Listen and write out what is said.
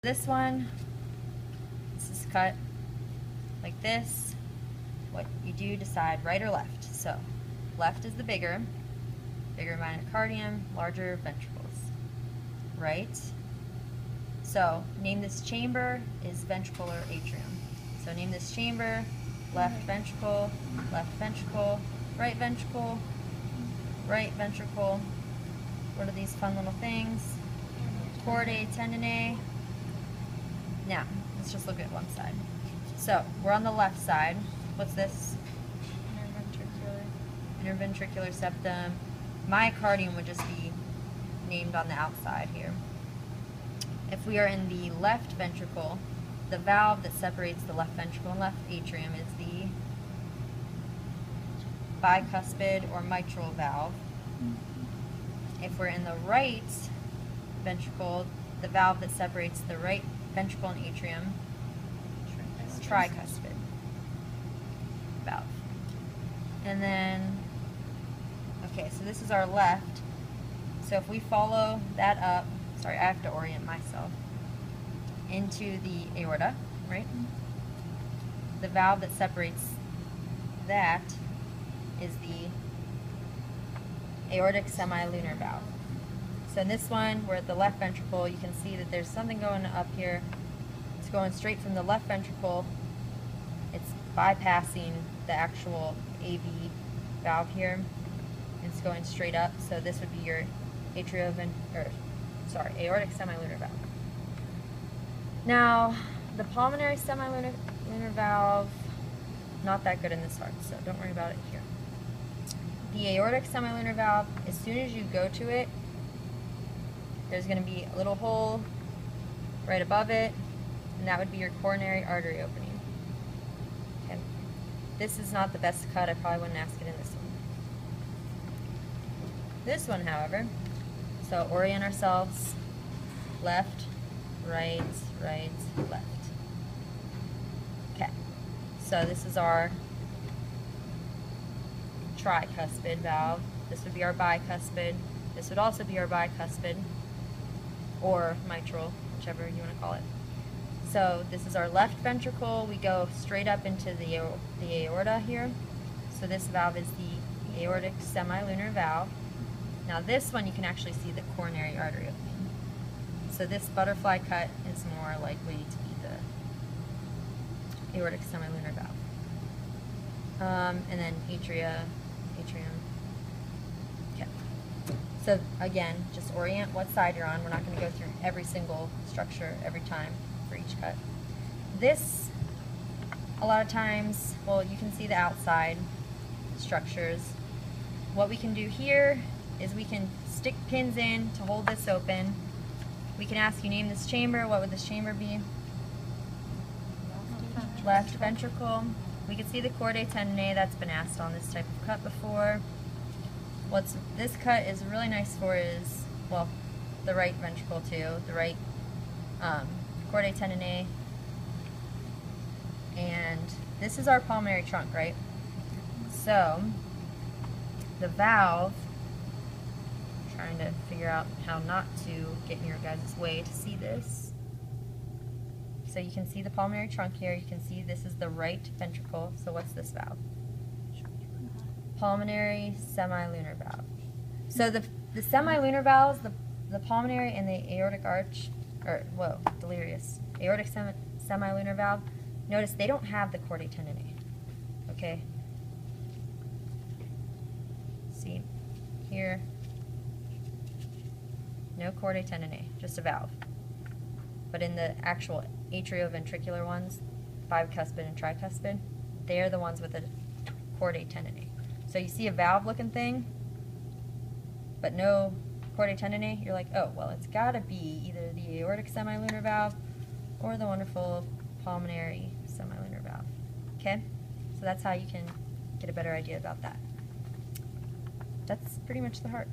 This one, this is cut like this. What you do, decide right or left. So left is the bigger myocardium, larger ventricles. Right? So name this chamber is ventricle or atrium. So name this chamber, left ventricle, right ventricle, right ventricle. What are these fun little things? Chordae tendineae. Now, let's just look at one side. So, we're on the left side. What's this? Interventricular septum. Myocardium would just be named on the outside here. If we are in the left ventricle, the valve that separates the left ventricle and left atrium is the bicuspid or mitral valve. If we're in the right ventricle, the valve that separates the right ventricle and atrium is tricuspid valve. And then, okay, so this is our left. So if we follow that up, sorry, I have to orient myself, into the aorta, right? The valve that separates that is the aortic semilunar valve. So in this one, we're at the left ventricle. You can see that there's something going up here. It's going straight from the left ventricle. It's bypassing the actual AV valve here. It's going straight up. So this would be your aortic semilunar valve. Now, the pulmonary semilunar valve, not that good in this heart, so don't worry about it here. The aortic semilunar valve, as soon as you go to it, there's going to be a little hole right above it, and that would be your coronary artery opening. Okay. This is not the best cut. I probably wouldn't ask it in this one. This one, however, so orient ourselves, left, right, left. Okay, so this is our tricuspid valve. This would be our bicuspid. This would also be our bicuspid, or mitral, whichever you want to call it. So this is our left ventricle. We go straight up into the aorta here. So this valve is the aortic semilunar valve. Now this one you can actually see the coronary artery opening. So this butterfly cut is more likely to be the aortic semilunar valve. And then atrium. Okay. So again, just orient what side you're on. We're not going to go through every single structure every time for each cut. This, a lot of times, well, you can see the outside structures. What we can do here is we can stick pins in to hold this open. We can ask you, name this chamber. What would this chamber be? Left ventricle. We can see the chordae tendineae. That's been asked on this type of cut before. What's this cut is really nice for is, well, the right ventricle too, the right chordae tendineae. And this is our pulmonary trunk, right? So the valve, trying to figure out how not to get in your guys' way to see this. So you can see the pulmonary trunk here. You can see this is the right ventricle. So what's this valve? Pulmonary semilunar valve. So the semilunar valves, the pulmonary and the aortic arch, or whoa, delirious, aortic semilunar valve, notice they don't have the chordae tendineae. Okay? See here, no chordae tendineae, just a valve. But in the actual atrioventricular ones, bicuspid and tricuspid, they're the ones with the chordae tendineae. So you see a valve-looking thing, but no chordae tendineae, you're like, oh, well, it's got to be either the aortic semilunar valve or the wonderful pulmonary semilunar valve. Okay? So that's how you can get a better idea about that. That's pretty much the heart.